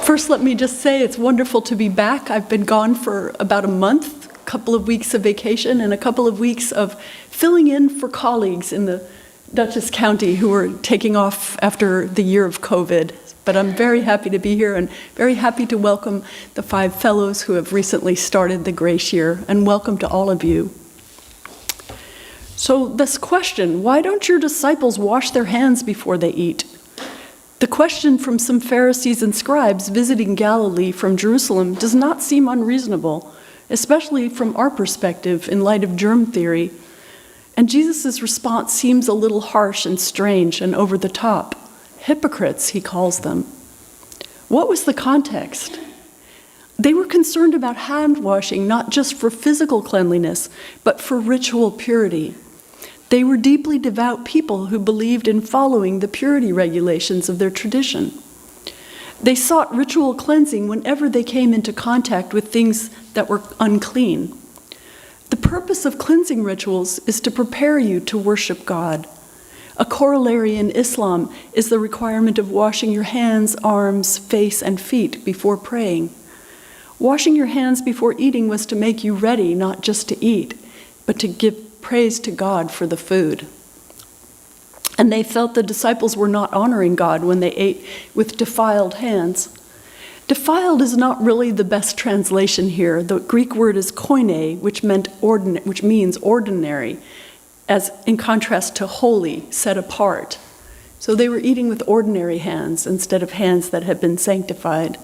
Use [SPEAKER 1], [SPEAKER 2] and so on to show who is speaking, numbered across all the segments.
[SPEAKER 1] First, let me just say it's wonderful to be back. I've been gone for about a month, a couple of weeks of vacation, and a couple of weeks of filling in for colleagues in the Dutchess County who are taking off after the year of COVID. But I'm very happy to be here and very happy to welcome the 5 fellows who have recently started the Grace Year, and welcome to all of you. So this question, why don't your disciples wash their hands before they eat? The question from some Pharisees and scribes visiting Galilee from Jerusalem does not seem unreasonable, especially from our perspective in light of germ theory. And Jesus' response seems a little harsh and strange and over the top. Hypocrites, he calls them. What was the context? They were concerned about hand washing not just for physical cleanliness, but for ritual purity. They were deeply devout people who believed in following the purity regulations of their tradition. They sought ritual cleansing whenever they came into contact with things that were unclean. The purpose of cleansing rituals is to prepare you to worship God. A corollary in Islam is the requirement of washing your hands, arms, face, and feet before praying. Washing your hands before eating was to make you ready not just to eat, but to give praise to God for the food. And they felt the disciples were not honoring God when they ate with defiled hands. Defiled is not really the best translation here. The Greek word is koine, which means ordinary, as in contrast to holy, set apart. So they were eating with ordinary hands instead of hands that had been sanctified.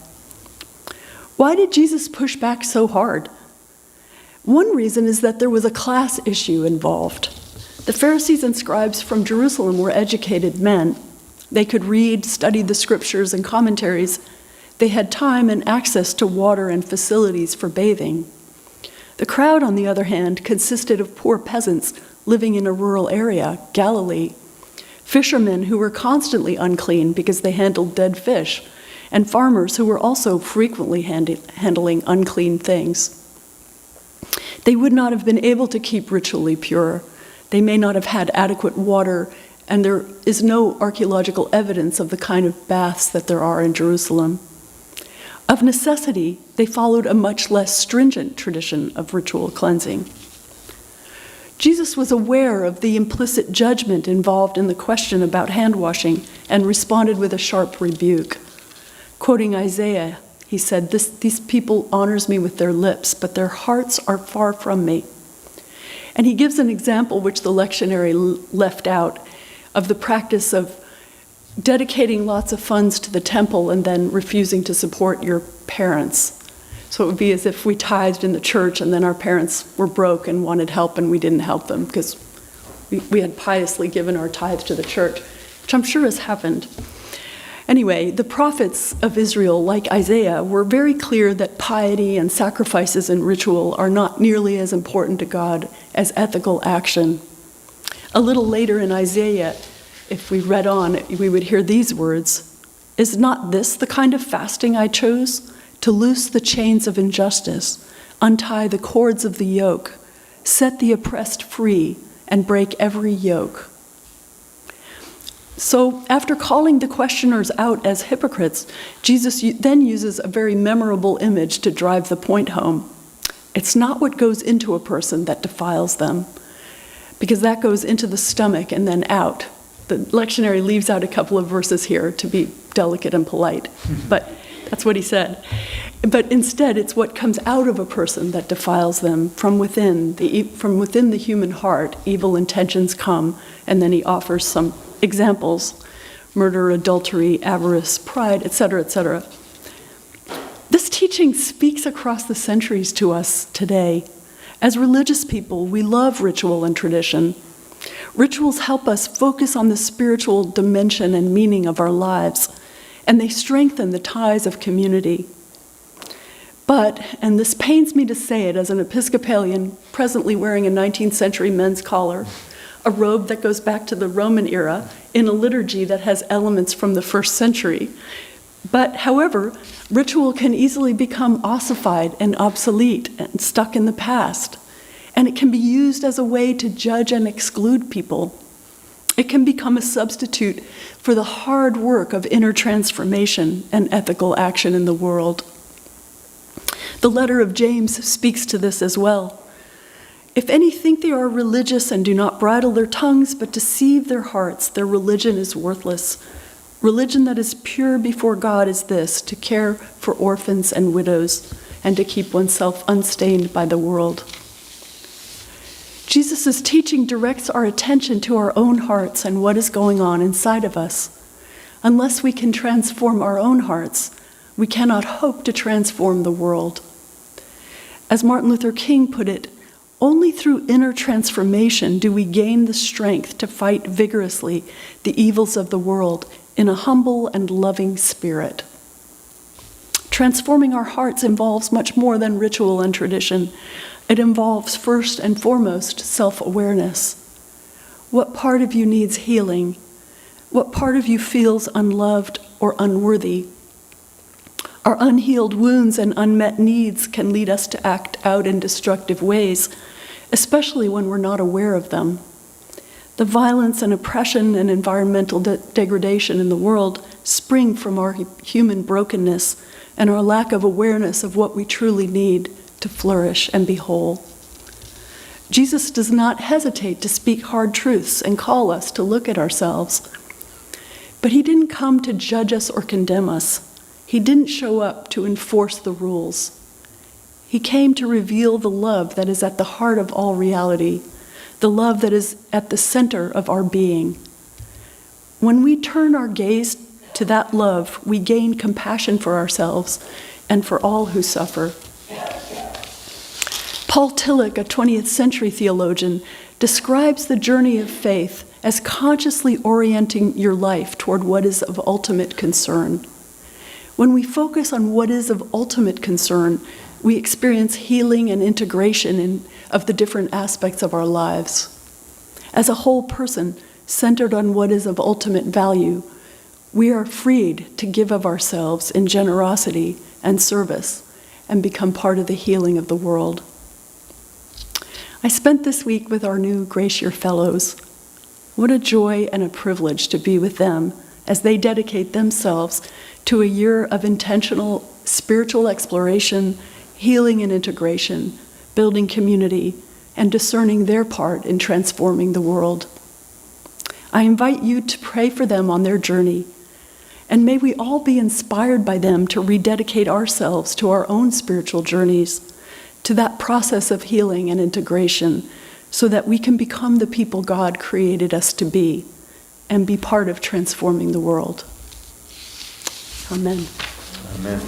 [SPEAKER 1] Why did Jesus push back so hard? One reason is that there was a class issue involved. The Pharisees and scribes from Jerusalem were educated men. They could read, study the scriptures and commentaries. They had time and access to water and facilities for bathing. The crowd, on the other hand, consisted of poor peasants living in a rural area, Galilee, fishermen who were constantly unclean because they handled dead fish, and farmers who were also frequently handling unclean things. They would not have been able to keep ritually pure. They may not have had adequate water, and there is no archaeological evidence of the kind of baths that there are in Jerusalem. Of necessity, they followed a much less stringent tradition of ritual cleansing. Jesus was aware of the implicit judgment involved in the question about hand washing and responded with a sharp rebuke. Quoting Isaiah, he said, "These people honors me with their lips, but their hearts are far from me." And he gives an example which the lectionary left out of the practice of dedicating lots of funds to the temple and then refusing to support your parents. So it would be as if we tithed in the church and then our parents were broke and wanted help and we didn't help them because we had piously given our tithe to the church, which I'm sure has happened. Anyway, the prophets of Israel, like Isaiah, were very clear that piety and sacrifices and ritual are not nearly as important to God as ethical action. A little later in Isaiah, if we read on, we would hear these words, "Is not this the kind of fasting I chose? To loose the chains of injustice, untie the cords of the yoke, set the oppressed free, and break every yoke." So after calling the questioners out as hypocrites, Jesus then uses a very memorable image to drive the point home. It's not what goes into a person that defiles them, because that goes into the stomach and then out. The lectionary leaves out a couple of verses here to be delicate and polite, but that's what he said. But instead, it's what comes out of a person that defiles them. From within the human heart, evil intentions come, and then he offers some examples: murder, adultery, avarice, pride, etc., etc. This teaching speaks across the centuries to us today. As religious people, we love ritual and tradition. Rituals help us focus on the spiritual dimension and meaning of our lives, and they strengthen the ties of community. But, and this pains me to say it as an Episcopalian presently wearing a 19th century men's collar, a robe that goes back to the Roman era, in a liturgy that has elements from the 1st century. But, however, ritual can easily become ossified and obsolete and stuck in the past, and it can be used as a way to judge and exclude people. It can become a substitute for the hard work of inner transformation and ethical action in the world. The letter of James speaks to this as well. If any think they are religious and do not bridle their tongues but deceive their hearts, their religion is worthless. Religion that is pure before God is this, to care for orphans and widows and to keep oneself unstained by the world. Jesus' teaching directs our attention to our own hearts and what is going on inside of us. Unless we can transform our own hearts, we cannot hope to transform the world. As Martin Luther King put it, only through inner transformation do we gain the strength to fight vigorously the evils of the world in a humble and loving spirit. Transforming our hearts involves much more than ritual and tradition. It involves, first and foremost, self-awareness. What part of you needs healing? What part of you feels unloved or unworthy? Our unhealed wounds and unmet needs can lead us to act out in destructive ways, especially when we're not aware of them. The violence and oppression and environmental degradation in the world spring from our human brokenness and our lack of awareness of what we truly need to flourish and be whole. Jesus does not hesitate to speak hard truths and call us to look at ourselves. But he didn't come to judge us or condemn us. He didn't show up to enforce the rules. He came to reveal the love that is at the heart of all reality, the love that is at the center of our being. When we turn our gaze to that love, we gain compassion for ourselves and for all who suffer. Paul Tillich, a 20th century theologian, describes the journey of faith as consciously orienting your life toward what is of ultimate concern. When we focus on what is of ultimate concern, we experience healing and integration of the different aspects of our lives. As a whole person, centered on what is of ultimate value, we are freed to give of ourselves in generosity and service and become part of the healing of the world. I spent this week with our new Grace Year Fellows. What a joy and a privilege to be with them as they dedicate themselves to a year of intentional spiritual exploration, healing and integration, building community, and discerning their part in transforming the world. I invite you to pray for them on their journey, and may we all be inspired by them to rededicate ourselves to our own spiritual journeys, to that process of healing and integration, so that we can become the people God created us to be and be part of transforming the world. Amen.
[SPEAKER 2] Amen.